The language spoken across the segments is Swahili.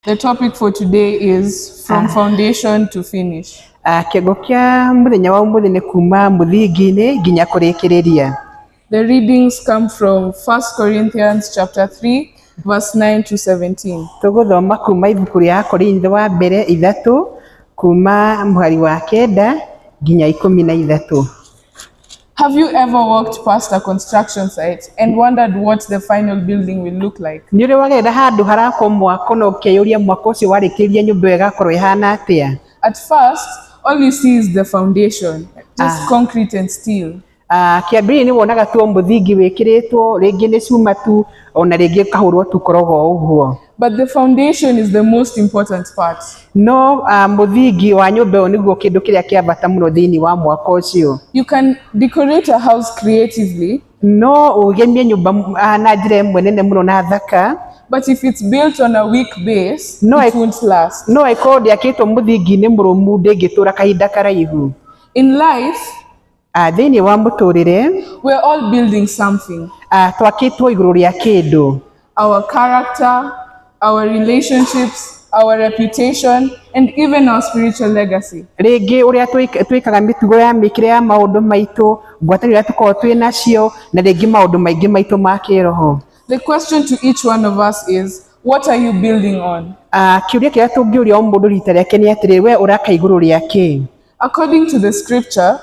The topic for today is from foundation to finish. Kiego kia muthenya wa umuthi ni kuma muthingi-ini nginya kurikiria. The readings come from 1 Corinthians chapter 3 verse 9 to 17. Tuguthoma kuma ibuku ria Korintho wa mbere 3 kuma muhari wa 9 nginya 13. Have you ever walked past a construction site and wondered what the final building will look like? Ni uri wagerera handu harako mwako no ukeyuria mwako ucio warikiria nyumba iyo igakorwo ihana atia? At first, all you see is the foundation, just concrete and steel. Kiambiri ni wonaga tu muthingi wikiritwo ringi ni cuma tu ona ringi kahurwo tu korogo uguo. But the foundation is the most important part. No muthingi wa nyumba iyo niguo kindu kiria kia bata muno thiini wa mwako ucio. You can decorate a house creatively. No ugemie nyumba na njira imwe nene muno na thaka. But if it's built on a weak base, it won't last. No ikorwo yakitwo muthingi-ini murumu ndingitura kahinda karaihu. In life, thiini wa muturire, we're all building something. Twakitwo iguru ria kindu. Our character, our relationships, our reputation, and even our spiritual legacy. Ringi uria twikaga mitugo ya mikire ya maundu maitu, ngwataniro tukorwo twi nacio, na ringi maundu maingi maitu ma kiroho. The question to each one of us is, what are you building on? Kiuria kiria tungiuria mundu rita riake ni atiri we uraka iguru riake. According to the scripture,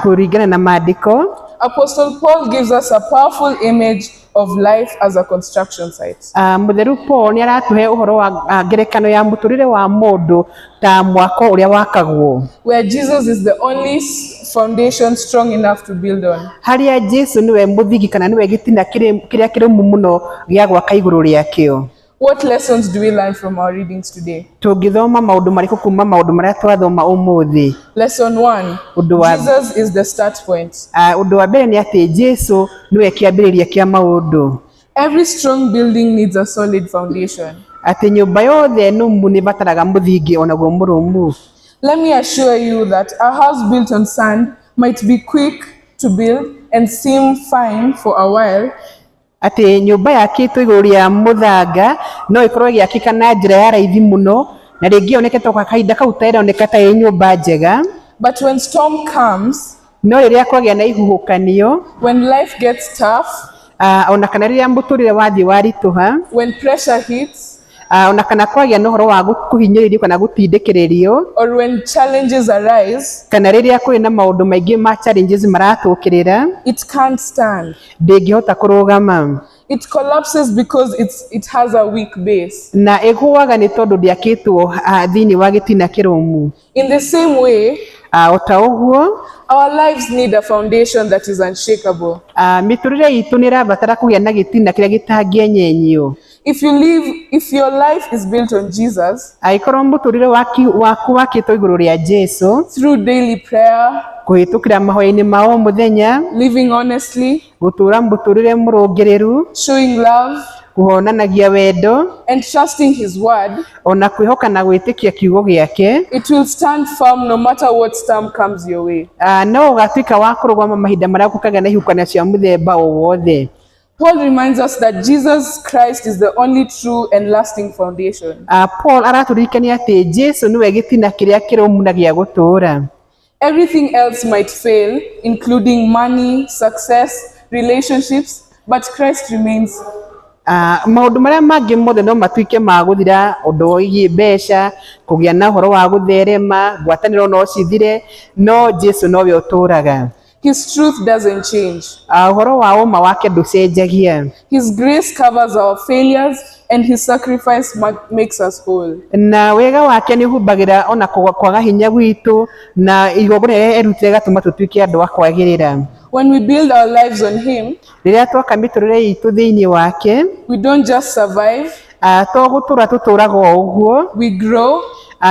kuringana na maandiko, Apostle Paul gives us a powerful image of life as a construction site. Mutheru Paul ni aratuhe uhoro wa ngerekano ya muturire wa mundu ta mwako uria wakagwo. Where Jesus is the only foundation strong enough to build on. Haria Jesu niwe muthingi kana niwe gitina kiria kirumu muno gia gwaka iguru riakio. What lessons do we learn from our readings today? Tungithoma maundu mariku kuma maundu maria twathoma umuthi. Lesson 1. Jesus is the start point. Undu wa mbere ni ati Jesu niwe kiambiriria kia maundu. Every strong building needs a solid foundation. Ati nyumba yothe numu ni bataraga muthingi onaguo murumu. Let me assure you that a house built on sand might be quick to build and seem fine for a while. Ati nyumba yakitwo iguru ria muthanga no ikorwo igiakika na njira ya raithi muno na ringi onekete kwa kahinda kau ta ironeka ta nyumba njega. But when storm comes, no riria kwagia na ihuhukanio, when life gets tough, ona kana riria muturire wathi warituha, when pressure hits, ona kana kwagia na uhoro wa kuhinyiririo kana gutindikiririo, or when challenges arise, kana riria kuri na maundu maingi ma challenges maratukirira, it can't stand. Ndingihota kurugama. It collapses because it has a weak base. Na iguaga ni tondu ndiakitwo thiini wa gitina kirumu. In the same way, ota uguo, our lives need a foundation that is unshakable. Miturire itu ni rabatara kugia na gitina kiria gitangienyenyio. If your life is built on Jesus, aikorwo muturire waku wakitwo iguru ria Jesu, through daily prayer, kuhitukira mahoya-ini ma o muthenya, living honestly, gutura muturire murungiriru, showing love, kuhonanagia wendo, and trusting his word, ona kwihoka na gwitikia kiugo giake, it will stand firm no matter what storm comes your way. no ugatuika wa kurugama mahinda maria gukaga na ihukania cia muthemba o wothe. Paul reminds us that Jesus Christ is the only true and lasting foundation. Paul araturikania ati Jesu niwe gitina kiria kirumu na gia gutura. Everything else might fail, including money, success, relationships, but Christ remains. Maundu maria mangi mothe no matuike ma guthira, undu wigi mbeca, kugia na uhoro wa gutherema, ngwataniro no cithire, no Jesu nowe uturaga. His truth doesn't change. Uhoro wa uma wake nducenjagia. His grace covers our failures and his sacrifice makes us whole. Na wega wake ni hubagira ona kwaga hinya gwitu na igogora erutire gatuma tutuike andu akwagirira. When we build our lives on him, riria twaka miturire itu thiini wake, we don't just survive, to gutura tuturaga uguo, we grow,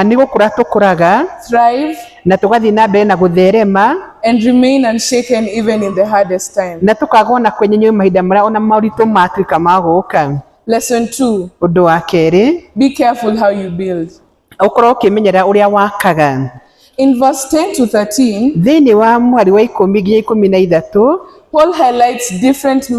ni gukura tukuraga, thrive, na tugathi na mbere na gutherema, and remain unshaken even in the hardest time. Na tukagona kwenye mahinda maria ona mauritu matuika maguka. Lesson 2. Undu wa keri, be careful how you build. Ukorwo ukimenyera uria wakaga. In verse 10 to 13, thiini wa mwari wa 10 nginya 13, Paul highlights different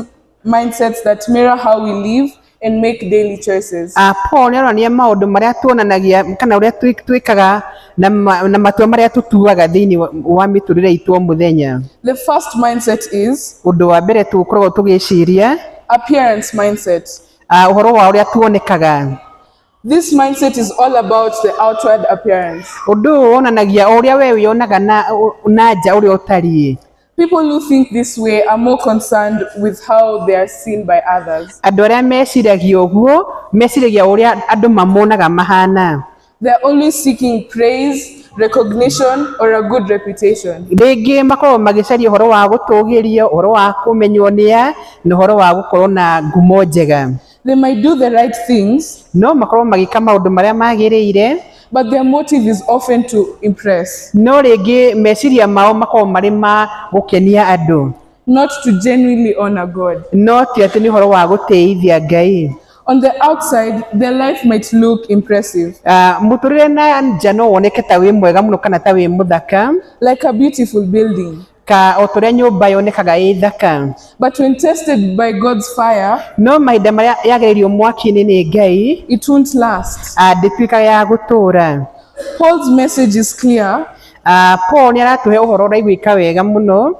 mindsets that mirror how we live and make daily choices. Paul nĩaronania maũndũ marĩa tuonanagia kana ũrĩa twĩkaga na matua marĩa tũtuaga thĩinĩ wa mĩtũrĩre itũ o mũthenya. The first mindset is Ũndũ wa mbere tũkoragwo tũgĩciria appearance mindset. Ũhoro wa ũrĩa tuonekaga. This mindset is all about the outward appearance. Ũndũ ũyũ wonanagia ũrĩa we wĩonaga na nja ũrĩa ũtariĩ. People who think this way are more concerned with how they are seen by others. Andũ arĩa meciragia ũguo meciragia ũrĩa andũ mamonaga mahana. They are always seeking praise, recognition, or a good reputation. Rĩngĩ makoragwo magĩcaria ũhoro wa gũtũgĩrio, ũhoro wa kũmenywo nĩ a, na ũhoro wa gũkorwo na ngumo njega. They might do the right things, No makorwo magĩka maũndũ marĩa magĩrĩire, but their motive is often to impress, no rĩngĩ meciria mao makorwo marĩ ma gũkenia andũ, not to genuinely honor God. no ti atĩ nĩ ũhoro wa gũtĩithia Ngai. On the outside, their life might look impressive, Mũtũrĩre na nja no woneke ta wĩ mwega mũno kana ta wĩ mũthaka, like a beautiful building. ka o tũrĩa nyũmba yonekaga ĩ thaka. But when tested by God's fire, No mahinda marĩa yagĩrĩrio mwaki-inĩ nĩ Ngai, it won't last. ndĩtuĩkaga ya gũtũũra. Paul's message is clear. Paul nĩ aratũhe ũhoro ũraiguĩka wega mũno.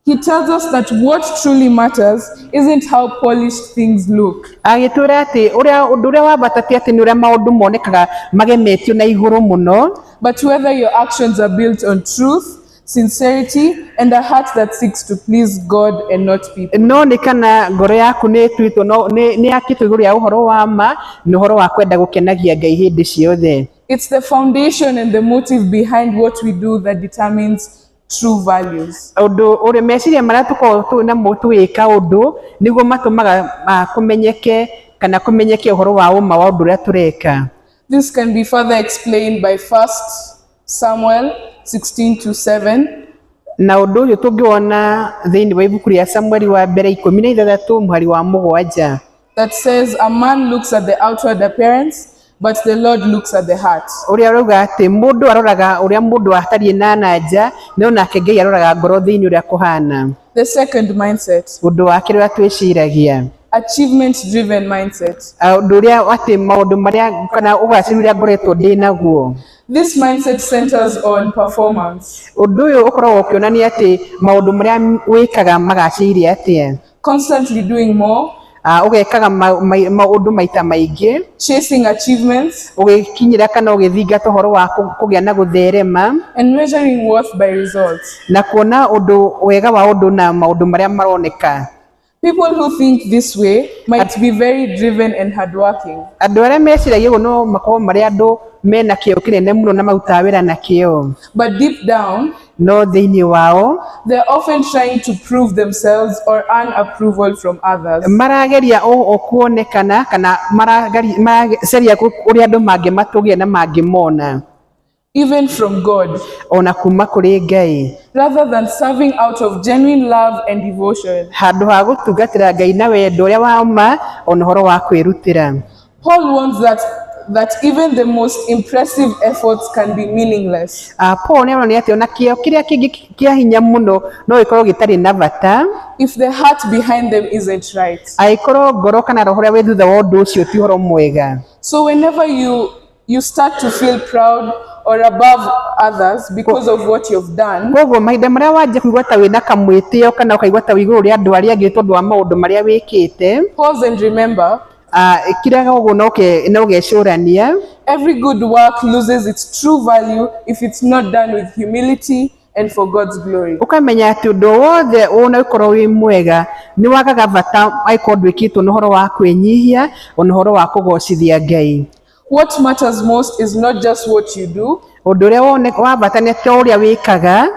He tells us that what truly matters isn't how polished things look, Agĩtwĩra atĩ ũndũ ũrĩa wa bata ti atĩ nĩ ũrĩa maũndũ monekaga magemetio na igũrũ mũno, but whether your actions are built on truth, sincerity, and a heart that seeks to please God and not people. no nĩ kana ngoro yaku nĩ ĩtuĩtwo nĩ yakĩtwo igũrũ rĩa ũhoro wa ma na ũhoro wa kwenda gũkenagia Ngai hĩndĩ ciothe. It's the foundation and the motive behind what we do that determines true values. Ũndũ ũrĩa meciria marĩa tũkoragwo namo tũgĩka ũndũ nĩguo matũmaga kũmenyeke ũhoro wa ũma wa ũndũ ũrĩa tũreka. This can be further explained by 1 Samuel 16:7. Na ũndũ ũyũ tũngĩwona thĩinĩ wa ibuku rĩa Samueli wa mbere 16 mũhari wa 7, that says, a man looks at the outward appearance, but the Lord looks at the heart. ũrĩa arauga atĩ mũndũ aroraga ũrĩa mũndũ atariĩ na nanja, no nake Ngai aroraga ngoro thĩinĩ ũrĩa kũhana. The second mindset, Ũndũ wa kerĩ ũrĩa twĩciragia, achievement-driven mindset. ũndũ ũrĩa atĩ maũndũ marĩa kana ũgacĩru ũrĩa ngoretwo ndĩ naguo. This mindset centers on performance, Ũndũ ũyũ ũkoragwo ũkĩonania atĩ maũndũ marĩa wĩkaga magacĩire atĩa. constantly doing more, Ũgekaga maũndũ maita maingĩ, chasing achievements, ũgĩkinyĩra kana ũgĩthingata ũhoro wa kũgĩa na gũtherema, and measuring worth by results. na kuona ũndũ wega wa ũndũ na maũndũ marĩa maroneka. People who think this way might be very driven and hardworking, Andũ arĩa meciragia ũguo no makorwo marĩ andũ mena kĩyo kĩnene mũno na marutaga wĩra na kĩyo, but deep down, no thĩinĩ wao they're often trying to prove themselves or earn approval from others. marageria o kuonekana kana marageria ũrĩa andũ mangĩmatũgia na mangĩmona, Even from God, ona kuma kũrĩ Ngai, rather than serving out of genuine love and devotion. handũ ha gũtungatĩra Ngai na wendo ũrĩa wa ma ona ũhoro wa kwĩrutĩra. Paul warns that even the most impressive efforts can be meaningless Paul nĩ aronania atĩ ona kĩyo kĩrĩa kĩngĩ kĩa hinya mũno no gĩkorwo gĩtarĩ na bata if the heart behind them isn't right. angĩkorwo ngoro kana roho ũrĩa wĩ thutha wa ũndũ ũcio ti ũhoro mwega. So whenever you start to feel proud or above others because of what you've done, Koguo mahinda marĩa wanjia kũigua ta wĩna kamwĩtĩo kana ũkaigua ta wĩ igũrũ rĩa andũ arĩa angĩ tondũ wa maũndũ marĩa wĩkĩte, pause and remember, kĩrĩa ũguo no ũgecũrania, every good work loses its true value if it's not done with humility and for God's glory. ũkamenya atĩ ũndũ wothe ũna ũkorwo wĩ mwega nĩ wagaga bata angĩkorwo ndwĩkĩtwo na ũhoro wa kwĩnyihia ona ũhoro wa kũgocithia Ngai. What matters most is not just what you do, Ũndũ ũrĩa wa bata nĩ ta ũrĩa wĩkaga,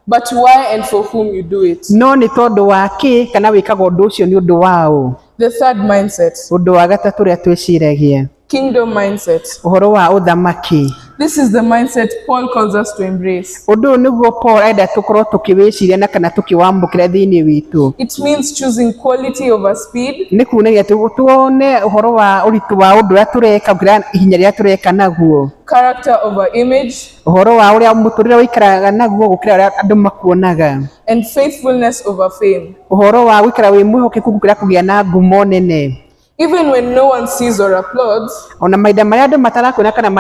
but why and for whom you do it. no nĩ tondũ wa kĩ kana wĩkaga ũndũ ũcio nĩ ũndũ wa ũ. The third mindset, Ũndũ wa gatatũ ũrĩa twĩciragia, kingdom mindset. ũhoro wa ũthamaki. This is the mindset Paul calls us to embrace. Ũndũ ũyũ nĩguo Paul enda tũkorwo tũkĩwĩciria na kana tũkĩwamũkĩra thĩinĩ witũ. It means choosing quality over speed, Nĩ kuunagia tuone ũhoro wa ũritũ wa ũndũ ũrĩa tũreka gũkĩra ihinya rĩrĩa tũreka naguo, character over image, ũhoro wa ũrĩa mũtũrĩre ũikaraga naguo gũkĩra ũrĩa andũ makuonaga, and faithfulness over fame. ũhoro wa gũikara wĩ mwĩhokeku gũkĩra kũgĩa na ngumo nene. Even when no one sees or applauds, ona maida marĩa andũ matarakwona kana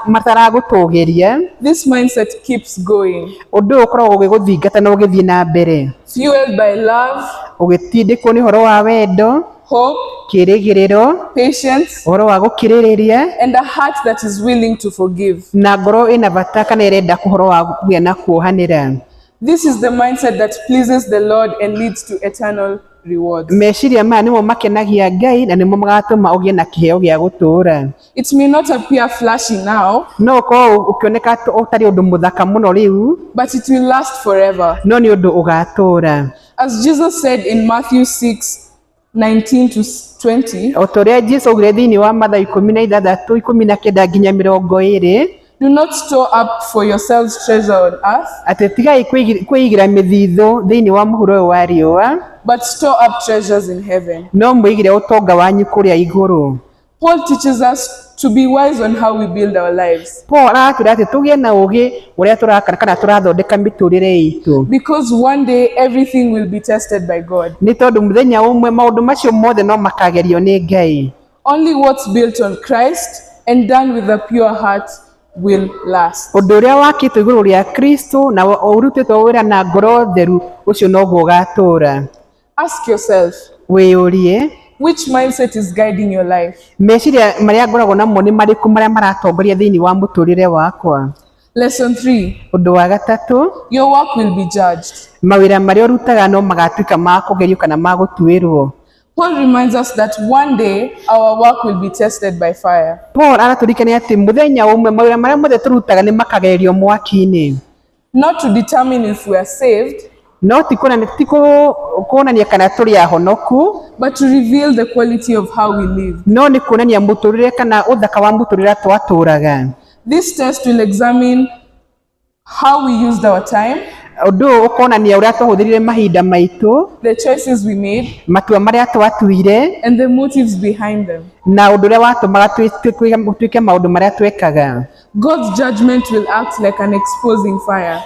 mataragũtũgĩria, this mindset keeps going, ũndũ ũyũ ũkoragwo ũgĩgũthingata na ũgĩthiĩ na mbere, fueled by love, ũgĩtindĩkwo nĩ ũhoro wa wendo, hope, kĩĩrĩgĩrĩro, patience, ũhoro wa gũkirĩrĩria, and a heart that is willing to forgive. na ngoro ĩna bata kana ĩrenda ũhoro wa kũgĩa na kuohanĩra. This is the mindset that pleases the Lord and leads to eternal rewards. Meciria maya nĩmo makenagia Ngai na nĩmo magatũma ũgĩe na kĩheo gĩa gũtũũra. It may not appear flashy now, No ũkorwo ũkĩoneka ũtarĩ ũndũ mũthaka mũno rĩu, but it will last forever. no nĩ ũndũ ũgatũũra. As Jesus said in Matthew 6:19 to 20, O ta ũrĩa Jesũ augire thĩinĩ wa Mathayo 16:19 nginya 20, do not store up for yourselves treasure on earth, atĩ tigai kwĩigĩra mĩthithũ thĩinĩ wa mũhuro ũyũ wa riũa, but store up treasures in heaven. no mwĩigĩre ũtonga wanyu kũrĩa igũrũ. Paul teaches us to be wise on how we build our lives, Paul aratwĩra atĩ tũgĩe na ũũgĩ ũrĩa tũraka kana tũrathondeka mĩtũrĩre itũ, because one day everything will be tested by God. nĩ tondũ mũthenya ũmwe maũndũ macio mothe no makagerio nĩ Ngai. Only what's built on Christ and done with a pure heart will last. Ũndũ ũrĩa wakĩtwo igũrũ rĩa Kristo na ũrutĩtwo wĩra na ngoro theru, ũcio noguo ũgatũũra. Ask yourself, Wĩyũrie, which mindset is guiding your life? meciria marĩa ngoragwo namo nĩ marĩkũ marĩa maratongoria thĩinĩ wa mũtũrĩre wakwa. Lesson 3, Ũndũ wa gatatũ, your work will be judged. mawĩra marĩa ũrutaga no magatuĩka ma kũgerio kana ma gũtuĩrwo. Paul reminds us that one day our work will be tested by fire. Paul aratũrikania atĩ mũthenya ũmwe mawĩra marĩa mothe tũrutaga nĩ makagerio mwaki-inĩ. Not to determine if we are saved, No ti kuonania kana tũrĩ ahonoku, but to reveal the quality of how we live. no nĩ kuonania mũtũrĩre kana ũthaka wa mũtũrĩre twatũũraga. This test will examine how we used our time, Ũndũ ũyũ ũkonania ũrĩa twahũthĩrire mahinda maitũ, the choices we made, matua marĩa twatuire, and the motives behind them. na ũndũ ũrĩa watũmaga twĩke maũndũ marĩa twekaga. God's judgment will act like an exposing fire.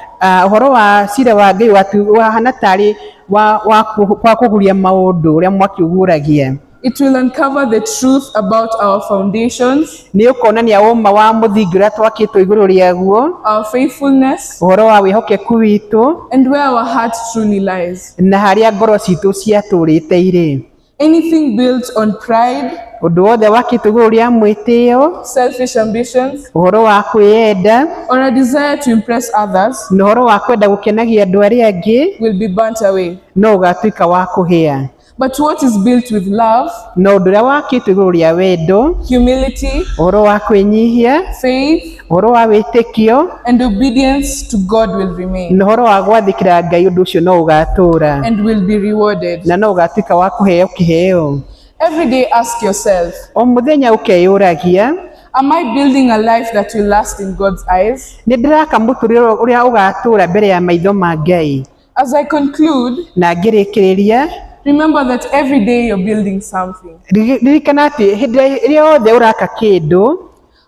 Ũhoro wa cira wa Ngai wahana tarĩ wa kũguria maũndũ ũrĩa mwaki ũguũragia. It will uncover the truth about our foundations, Nĩ ũkonania ũma wa mũthingi ũrĩa twakĩtwo igũrũ rĩaguo, our faithfulness, ũhoro wa wĩhokeku witũ, and where our heart truly lies. na harĩa ngoro citũ ciatũrĩte irĩ. Anything built on pride, Ũndũ wothe wakĩtwo igũrũ rĩa mwĩtĩo, selfish ambitions, ũhoro wa kwĩyenda, or a desire to impress others na ũhoro wa kwenda gũkenagia andũ arĩa angĩ, will be burnt away. no ũgatuĩka wa kũhĩa. But what is built with love, Na ũndũ ũrĩa wakĩtwo igũrũ rĩa wendo, humility, ũhoro wa kwĩnyihia, faith, ũhoro wa wĩtĩkio, and obedience to God will remain na ũhoro wa gwathĩkĩra Ngai, ũndũ ũcio no ũgatũũra and will be rewarded. na no ũgatuĩka wa kũheo kĩheo. Every day ask yourself, O mũthenya ũkeyũragia, am I building a life that will last in God's eyes? nĩ ndĩraka mũtũrĩre ũrĩa ũgatũũra mbere ya maitho ma Ngai. As I conclude, Na ngĩrĩkĩrĩria, remember that every day you're building something. ririkana atĩ hĩndĩ ĩrĩa yothe ũraka kĩndũ,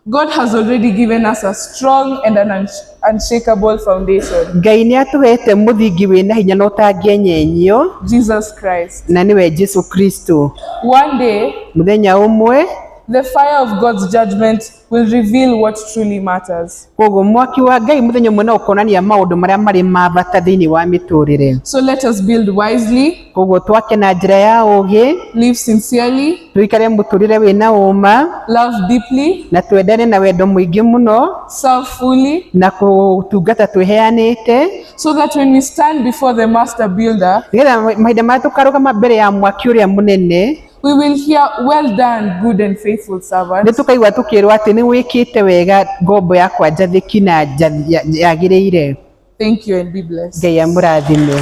God has already given us a strong and an unshakable foundation, Ngai nĩ atũhete mũthingi wĩna hinya na ũtangĩenyenyio, Jesus Christ. na nĩwe Jesũ Kristo. One day, Mũthenya ũmwe, the fire of God's judgment will reveal what truly matters. koguo mwaki wa Ngai mũthenya ũmwe no ũkonania maũndũ marĩa marĩ ma bata thĩinĩ wa mĩtũrĩre. So let us build wisely, Koguo twake na njĩra ya ũũgĩ, live sincerely, tũikare mũtũrĩre wĩna ũma, love deeply, na twendane na wendo mũingĩ mũno, serve fully, na kũtungata twĩheanĩte, so that when we stand before the master builder, nĩgetha mahinda marĩa tũkarũgama mbere ya mwaki ũrĩa mũnene, we will hear, well done, good and faithful nĩ servant. tũkaigua tũkĩrwo atĩ nĩ wĩkĩte wega ngombo yakwa njathĩki na yagĩrĩire. Thank you and be blessed. Ngai amũrathime.